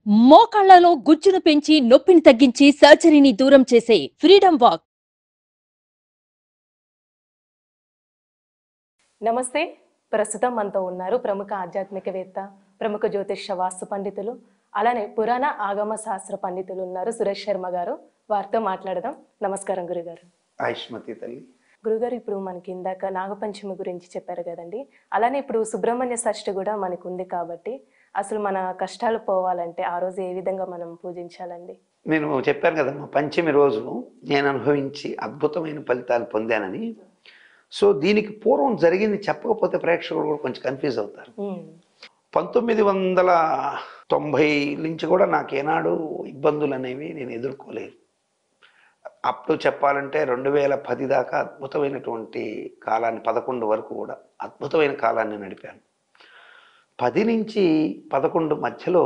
మోకాళ్లలో గుజ్జును పెంచి నొప్పిని తగ్గించి సర్జరీని దూరం చేసే ఫ్రీడమ్ వాక్. నమస్తే. ప్రస్తుతం మనతో ఉన్నారు ప్రముఖ ఆధ్యాత్మికవేత్త, ప్రముఖ జ్యోతిష్య వాస్తు పండితులు, అలానే పురాణ ఆగమ శాస్త్ర పండితులు ఉన్నారు సురేష్ శర్మ గారు. వారితో మాట్లాడదాం. నమస్కారం గురుగారు. ఆయుష్మతి తల్లి. గురుగారు, ఇప్పుడు మనకి ఇందాక నాగపంచమి గురించి చెప్పారు కదండి, అలానే ఇప్పుడు సుబ్రహ్మణ్య షష్ఠి కూడా మనకు ఉంది కాబట్టి అసలు మన కష్టాలు పోవాలంటే ఆ రోజు ఏ విధంగా మనం పూజించాలండి? నేను చెప్పాను కదమ్మా, పంచమి రోజు నేను అనుభవించి అద్భుతమైన ఫలితాలు పొందానని. సో దీనికి పూర్వం జరిగింది చెప్పకపోతే ప్రేక్షకులు కూడా కొంచెం కన్ఫ్యూజ్ అవుతారు. 1990 నుంచి కూడా నాకు ఏనాడు ఇబ్బందులు అనేవి నేను ఎదుర్కోలేదు. అప్పుడు చెప్పాలంటే 2010 దాకా అద్భుతమైనటువంటి కాలాన్ని, 11 వరకు కూడా అద్భుతమైన కాలాన్ని నడిపాను. 10 నుంచి 11 మధ్యలో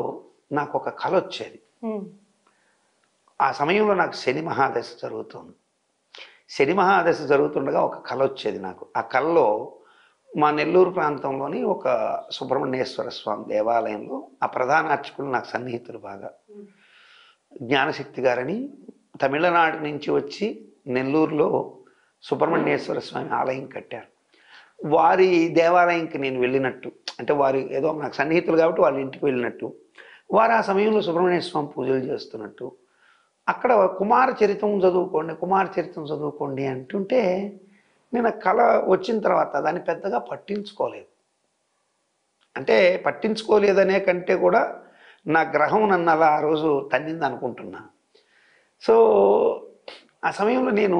నాకు ఒక కల వచ్చేది. ఆ సమయంలో నాకు శని మహాదశ జరుగుతుంది. శని మహాదశ జరుగుతుండగా ఒక కల వచ్చేది నాకు. ఆ కలలో మా నెల్లూరు ప్రాంతంలోని ఒక సుబ్రహ్మణ్యేశ్వర స్వామి దేవాలయంలో ఆ ప్రధాన అర్చకులు నాకు సన్నిహితులు బాగా. జ్ఞానశక్తి గారని తమిళనాడు నుంచి వచ్చి నెల్లూరులో సుబ్రహ్మణ్యేశ్వర స్వామి ఆలయం కట్టారు. వారి దేవాలయంకి నేను వెళ్ళినట్టు, అంటే వారి ఏదో నాకు సన్నిహితులు కాబట్టి వాళ్ళ ఇంటికి వెళ్ళినట్టు, వారు ఆ సమయంలో సుబ్రహ్మణ్య స్వామి పూజలు చేస్తున్నట్టు, అక్కడ కుమార చరిత్రం చదువుకోండి అంటుంటే నేను ఆ కళ వచ్చిన తర్వాత దాన్ని పెద్దగా పట్టించుకోలేదు. అంటే పట్టించుకోలేదనే కంటే కూడా నా గ్రహం నన్ను అలా ఆ రోజు తన్నింది అనుకుంటున్నా. సో ఆ సమయంలో నేను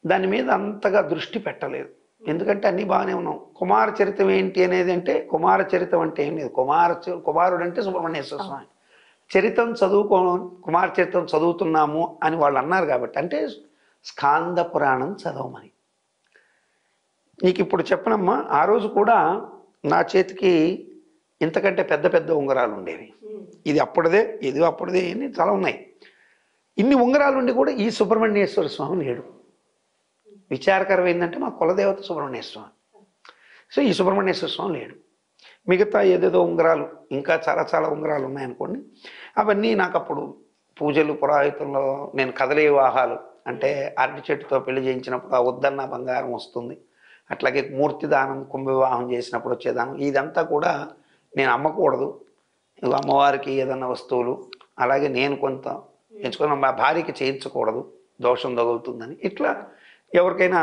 దాని మీద అంతగా దృష్టి పెట్టలేదు. ఎందుకంటే అన్నీ బాగానే ఉన్నాం. కుమార చరిత్రం ఏంటి అనేది అంటే, కుమార చరిత్రం అంటే ఏం లేదు. కుమారుడు అంటే సుబ్రహ్మణ్యేశ్వర స్వామి. కుమార చరిత్రం చదువుతున్నాము అని వాళ్ళు అన్నారు కాబట్టి, అంటే స్కాంద పురాణం చదవమని. నీకు ఇప్పుడు చెప్పనమ్మా, ఆ రోజు కూడా నా చేతికి ఇంతకంటే పెద్ద పెద్ద ఉంగరాలు ఉండేవి. ఇది అప్పుడుదే, ఇది అప్పుడుదే, ఇన్ని చాలా ఉన్నాయి. ఇన్ని ఉంగరాలు ఉండి కూడా ఈ సుబ్రహ్మణ్యేశ్వర స్వామి లేడు. విచారకరం ఏంటంటే మా కులదేవత సుబ్రహ్మణ్యేశ్వర స్వామి. సో ఈ సుబ్రహ్మణ్యేశ్వర స్వామి లేడు. మిగతా ఏదేదో ఉంగరాలు, ఇంకా చాలా చాలా ఉంగరాలు ఉన్నాయనుకోండి. అవన్నీ నాకు అప్పుడు పూజలు పురాహితంలో నేను కదలే వివాహాలు, అంటే అరటి చెట్టుతో పెళ్లి చేయించినప్పుడు ఆ వద్దన్న బంగారం వస్తుంది. అట్లాగే మూర్తి దానం, కుంభ వివాహం చేసినప్పుడు వచ్చేదానం, ఇదంతా కూడా నేను అమ్మకూడదు. అమ్మవారికి ఏదన్నా వస్తువులు, అలాగే నేను కొంత ఎంచుకున్న మా భార్యకి చేయించకూడదు, దోషం తగులుతుందని. ఇట్లా ఎవరికైనా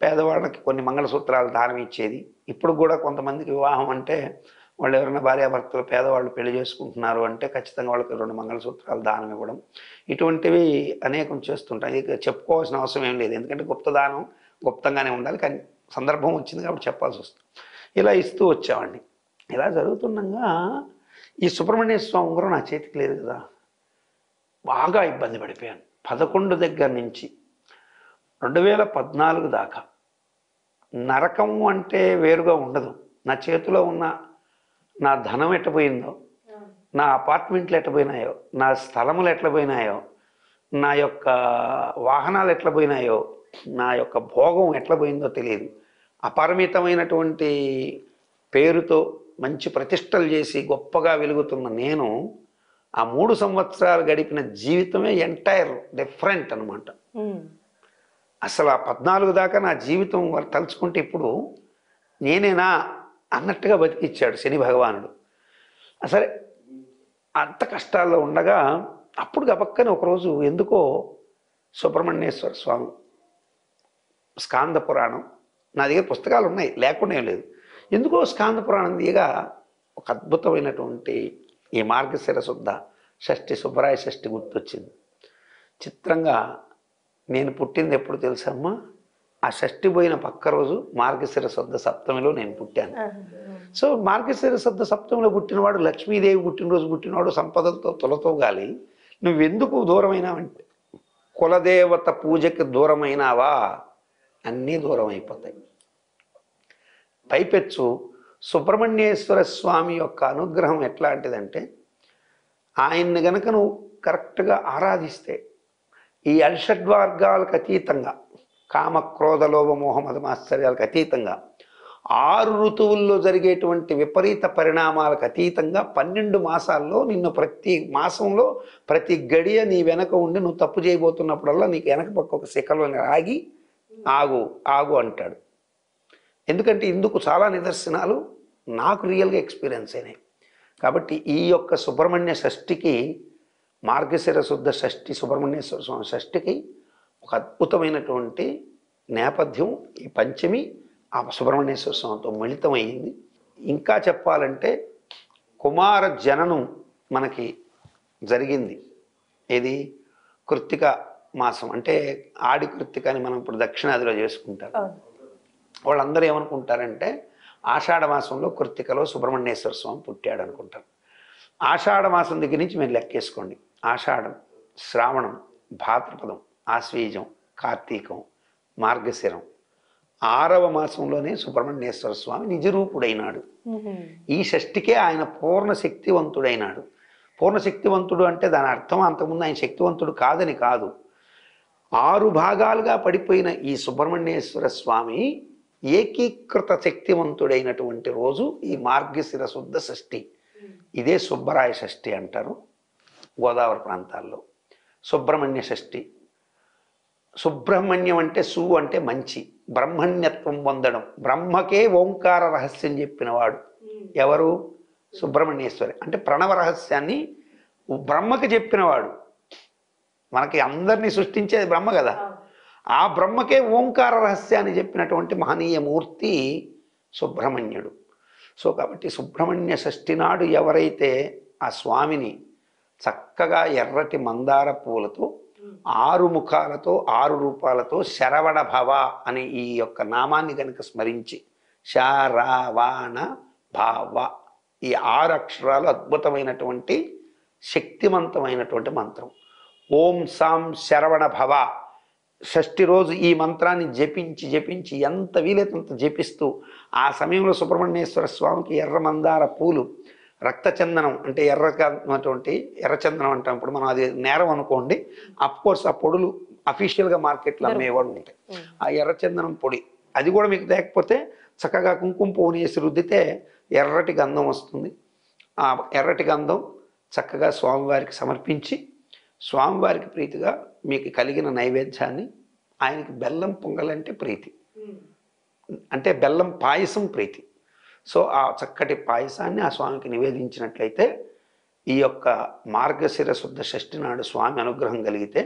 పేదవాళ్ళకి కొన్ని మంగళసూత్రాలు దానం ఇచ్చేది. ఇప్పుడు కూడా కొంతమందికి వివాహం అంటే వాళ్ళు ఎవరైనా భార్యాభర్తలు పేదవాళ్ళు పెళ్లి చేసుకుంటున్నారు అంటే ఖచ్చితంగా వాళ్ళకి 2 మంగళసూత్రాలు దానం ఇవ్వడం, ఇటువంటివి అనేకం చేస్తుంటాయి. ఇక చెప్పుకోవాల్సిన అవసరం ఏం లేదు, ఎందుకంటే గుప్తదానం గుప్తంగానే ఉండాలి. కానీ సందర్భం వచ్చింది కాబట్టి చెప్పాల్సి వస్తుంది. ఇలా ఇస్తూ వచ్చేవాడిని. ఇలా జరుగుతుండగా ఈ సుబ్రహ్మణ్య స్వామి ఉంగరం నా చేతికి లేదు కదా. బాగా ఇబ్బంది పడిపోయాను. 11 దగ్గర నుంచి 2014 దాకా నరకం అంటే వేరుగా ఉండదు. నా చేతిలో ఉన్న నా ధనం ఎట్టపోయిందో, నా అపార్ట్మెంట్లు ఎట్టపోయినాయో, నా స్థలములు ఎట్లపోయినాయో, నా యొక్క వాహనాలు ఎట్లపోయినాయో, నా యొక్క భోగం ఎట్లపోయిందో తెలియదు. అపరిమితమైనటువంటి పేరుతో మంచి ప్రతిష్టలు చేసి గొప్పగా వెలుగుతున్న నేను ఆ 3 సంవత్సరాలు గడిపిన జీవితమే ఎంటైర్ డిఫరెంట్ అనమాట. అసలు ఆ 14 దాకా నా జీవితం వాళ్ళు తలుచుకుంటే ఇప్పుడు నేనేనా అన్నట్టుగా బతికిచ్చాడు శని భగవానుడు. సరే, అంత కష్టాల్లో ఉండగా అప్పుడు గబక్కని ఒకరోజు ఎందుకో సుబ్రహ్మణ్యేశ్వర స్వామి స్కాంద పురాణం, నా దగ్గర పుస్తకాలు ఉన్నాయి, లేకుండా ఏం లేదు, ఎందుకో స్కాంద పురాణం దిగా ఒక అద్భుతమైనటువంటి ఈ మార్గశిర శుద్ధ షష్ఠి, సుబ్బరాయ షష్ఠి గుర్తొచ్చింది. చిత్రంగా నేను పుట్టింది ఎప్పుడు తెలుసమ్మా, ఆ షష్ఠి పోయిన పక్క రోజు మార్గశిర శుద్ధ సప్తమిలో నేను పుట్టాను. సో మార్గశిర శుద్ధ సప్తమిలో పుట్టినవాడు, లక్ష్మీదేవి పుట్టినరోజు పుట్టినవాడు, సంపదలతో తులతో గాలి. నువ్వెందుకు దూరమైనావంటే, కులదేవత పూజకి దూరమైనావా, అన్నీ దూరం అయిపోతాయి. పైపెచ్చు సుబ్రహ్మణ్యేశ్వర స్వామి యొక్క అనుగ్రహం ఎట్లాంటిదంటే, ఆయన్ని గనక నువ్వు కరెక్ట్గా ఆరాధిస్తే ఈ అరిషడ్వర్గాలకు అతీతంగా, కామ క్రోధ లోభ మోహ మదమాశ్చర్యాలకు అతీతంగా 6 ఋతువుల్లో జరిగేటువంటి విపరీత పరిణామాలకు అతీతంగా 12 మాసాల్లో నిన్ను ప్రతి మాసంలో ప్రతి గడియ నీ వెనక ఉండి నువ్వు తప్పు చేయబోతున్నప్పుడల్లా నీకు వెనక పక్క ఒక శిఖలో ఆగి ఆగు ఆగు అంటాడు. ఎందుకంటే ఇందుకు చాలా నిదర్శనాలు నాకు రియల్గా ఎక్స్పీరియన్స్ అయినాయి. కాబట్టి ఈ యొక్క సుబ్రహ్మణ్య షష్ఠికి, మార్గశిర శుద్ధ షష్ఠి సుబ్రహ్మణ్యేశ్వర స్వామి షష్ఠికి ఒక అద్భుతమైనటువంటి నేపథ్యం ఈ పంచమి ఆ సుబ్రహ్మణ్యేశ్వర స్వామితో మిళితమైంది. ఇంకా చెప్పాలంటే కుమార జననం మనకి జరిగింది. ఇది కృత్తిక మాసం, అంటే ఆడి కృత్తిక అని మనం ఇప్పుడు దక్షిణాదిలో చేసుకుంటారు. వాళ్ళందరూ ఏమనుకుంటారంటే ఆషాఢ మాసంలో కృత్తికలో సుబ్రహ్మణ్యేశ్వర స్వామి పుట్టాడు అనుకుంటారు. ఆషాఢ మాసం దగ్గర నుంచి మీరు లెక్కేసుకోండి. ఆషాఢం, శ్రావణం, భాద్రపదం, ఆశ్వీజం, కార్తీకం, మార్గశిరం, 6వ మాసంలోనే సుబ్రహ్మణ్యేశ్వర స్వామి నిజరూపుడైనాడు. ఈ షష్ఠికే ఆయన పూర్ణ శక్తివంతుడైనాడు. పూర్ణ శక్తివంతుడు అంటే దాని అర్థం అంతకుముందు ఆయన శక్తివంతుడు కాదని కాదు. 6 భాగాలుగా పడిపోయిన ఈ సుబ్రహ్మణ్యేశ్వర స్వామి ఏకీకృత శక్తివంతుడైనటువంటి రోజు ఈ మార్గశిర శుద్ధ షష్ఠి. ఇదే సుబ్బరాయ షష్ఠి అంటారు గోదావరి ప్రాంతాల్లో. సుబ్రహ్మణ్య షష్ఠి. సుబ్రహ్మణ్యం అంటే సు అంటే మంచి, బ్రహ్మణ్యత్వం పొందడం, బ్రహ్మకే ఓంకార రహస్యం చెప్పినవాడు ఎవరు? సుబ్రహ్మణ్యేశ్వరి. అంటే ప్రణవ రహస్యాన్ని బ్రహ్మకి చెప్పినవాడు. మనకి అందరినీ సృష్టించేది బ్రహ్మ కదా, ఆ బ్రహ్మకే ఓంకార రహస్యాన్ని చెప్పినటువంటి మహనీయ మూర్తి సుబ్రహ్మణ్యుడు. సో కాబట్టి సుబ్రహ్మణ్య షష్ఠి నాడు ఎవరైతే ఆ స్వామిని చక్కగా ఎర్రటి మందార పూలతో 6 ముఖాలతో 6 రూపాలతో శరవణ భవ అనే ఈ యొక్క నామాన్ని కనుక స్మరించి, శరవణ భవ ఈ 6 అక్షరాలు అద్భుతమైనటువంటి శక్తివంతమైనటువంటి మంత్రం. ఓం సాం శరవణ భవ. షష్ఠి రోజు ఈ మంత్రాన్ని జపించి జపించి ఎంత వీలైనంత జపిస్తూ ఆ సమయంలో సుబ్రహ్మణ్యేశ్వర స్వామికి ఎర్ర మందార పూలు, రక్తచందనం అంటే ఎర్రటువంటి ఎర్రచందనం అంటాం. ఇప్పుడు మనం అది నేరం అనుకోండి, అఫ్కోర్స్ ఆ పొడులు అఫీషియల్గా మార్కెట్లో అమ్మేవాడు ఉంటాయి. ఆ ఎర్రచందనం పొడి అది కూడా మీకు లేకపోతే చక్కగా కుంకుమ పువ్వుని వేసి రుద్దితే ఎర్రటి గంధం వస్తుంది. ఆ ఎర్రటి గంధం చక్కగా స్వామివారికి సమర్పించి, స్వామివారికి ప్రీతిగా మీకు కలిగిన నైవేద్యాన్ని, ఆయనకి బెల్లం పొంగలంటే ప్రీతి, అంటే బెల్లం పాయసం ప్రీతి. సో ఆ చక్కటి పాయసాన్ని ఆ స్వామికి నివేదించినట్లయితే ఈ యొక్క మార్గశిర శుద్ధ షష్ఠి నాడు స్వామి అనుగ్రహం కలిగితే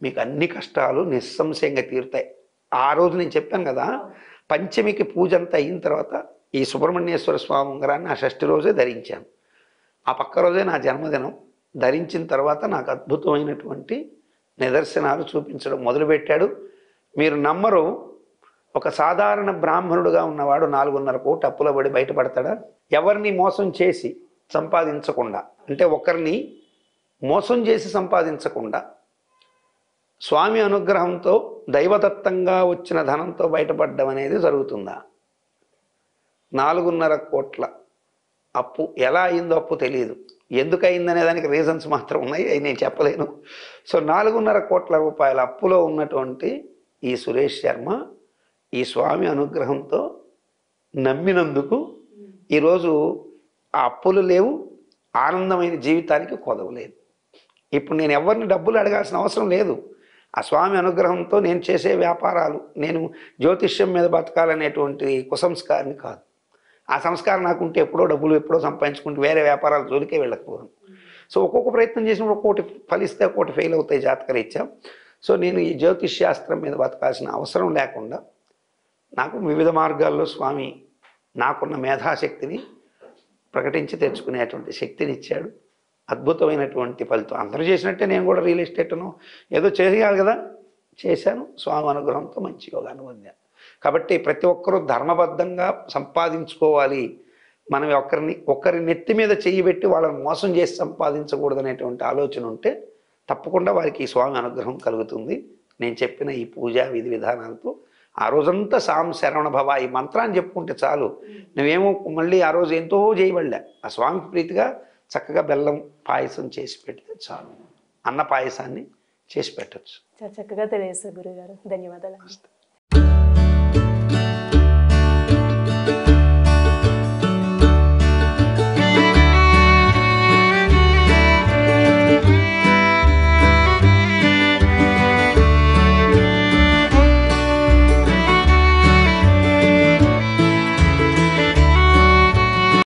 మీకు అన్ని కష్టాలు నిస్సంశయంగా తీరుతాయి. ఆ రోజు నేను చెప్పాను కదా, పంచమికి పూజ అంతా అయిన తర్వాత ఈ సుబ్రహ్మణ్యేశ్వర స్వామి ఉంగరాన్ని ఆ షష్ఠి రోజే ధరించాను. ఆ పక్క రోజే నా జన్మదినం. ధరించిన తర్వాత నాకు అద్భుతమైనటువంటి నిదర్శనాలు చూపించడం మొదలుపెట్టాడు. మీరు నమ్మరు, ఒక సాధారణ బ్రాహ్మణుడుగా ఉన్నవాడు 4.5 కోట్లు అప్పులో పడి బయటపడతాడా? ఎవరిని మోసం చేసి సంపాదించకుండా, అంటే ఒకరిని మోసం చేసి సంపాదించకుండా స్వామి అనుగ్రహంతో దైవదత్తంగా వచ్చిన ధనంతో బయటపడడం అనేది జరుగుతుందా? 4.5 కోట్ల అప్పు ఎలా అయిందో అప్పు తెలియదు, ఎందుకు అయిందనే దానికి రీజన్స్ మాత్రం ఉన్నాయి, అవి నేను చెప్పలేను. సో 4.5 కోట్ల రూపాయల అప్పులో ఉన్నటువంటి ఈ సురేష్ శర్మ ఈ స్వామి అనుగ్రహంతో నమ్మినందుకు ఈరోజు ఆ అప్పులు లేవు, ఆనందమైన జీవితానికి కొదవలేదు. ఇప్పుడు నేను ఎవరిని డబ్బులు అడగాల్సిన అవసరం లేదు. ఆ స్వామి అనుగ్రహంతో నేను చేసే వ్యాపారాలు, నేను జ్యోతిష్యం మీద బతకాలనేటువంటి కుసంస్కారాన్ని కాదు. ఆ సంస్కారం నాకుంటే ఎప్పుడో డబ్బులు ఎప్పుడో సంపాదించుకుంటూ వేరే వ్యాపారాల జోలికే వెళ్ళకపోను. సో ఒక్కొక్క ప్రయత్నం చేసినప్పుడు ఒక్కోటి ఫలిస్తే ఒక్కోటి ఫెయిల్ అవుతాయి జాతకరీత్యా. సో నేను ఈ జ్యోతిష్ శాస్త్రం మీద బతకాల్సిన అవసరం లేకుండా నాకు వివిధ మార్గాల్లో స్వామి నాకున్న మేధాశక్తిని ప్రకటించి తెచ్చుకునేటువంటి శక్తిని ఇచ్చాడు. అద్భుతమైనటువంటి ఫలితం. అందరూ చేసినట్టే నేను కూడా రియల్ ఎస్టేట్ను ఏదో చేయాలి కదా, చేశాను. స్వామి అనుగ్రహంతో మంచి యోగాన్ని పొందాను. కాబట్టి ప్రతి ఒక్కరూ ధర్మబద్ధంగా సంపాదించుకోవాలి. మనం ఒకరి నెత్తి మీద చెయ్యి పెట్టి వాళ్ళని మోసం చేసి సంపాదించకూడదనేటువంటి ఆలోచన ఉంటే తప్పకుండా వారికి ఈ స్వామి అనుగ్రహం కలుగుతుంది. నేను చెప్పిన ఈ పూజా విధి విధానాలతో ఆ రోజంతా సాం శరవణ భవ ఈ మంత్రాన్ని చెప్పుకుంటే చాలు. నువ్వేమో మళ్ళీ ఆ రోజు ఎంతో చేయబడలే. ఆ స్వామికి ప్రీతిగా చక్కగా బెల్లం పాయసం చేసి పెడితే చాలు. అన్న పాయసాన్ని చేసి పెట్టచ్చు. చాలా చక్కగా తెలియజేస్తారు గురుగారు. ధన్యవాదాలు.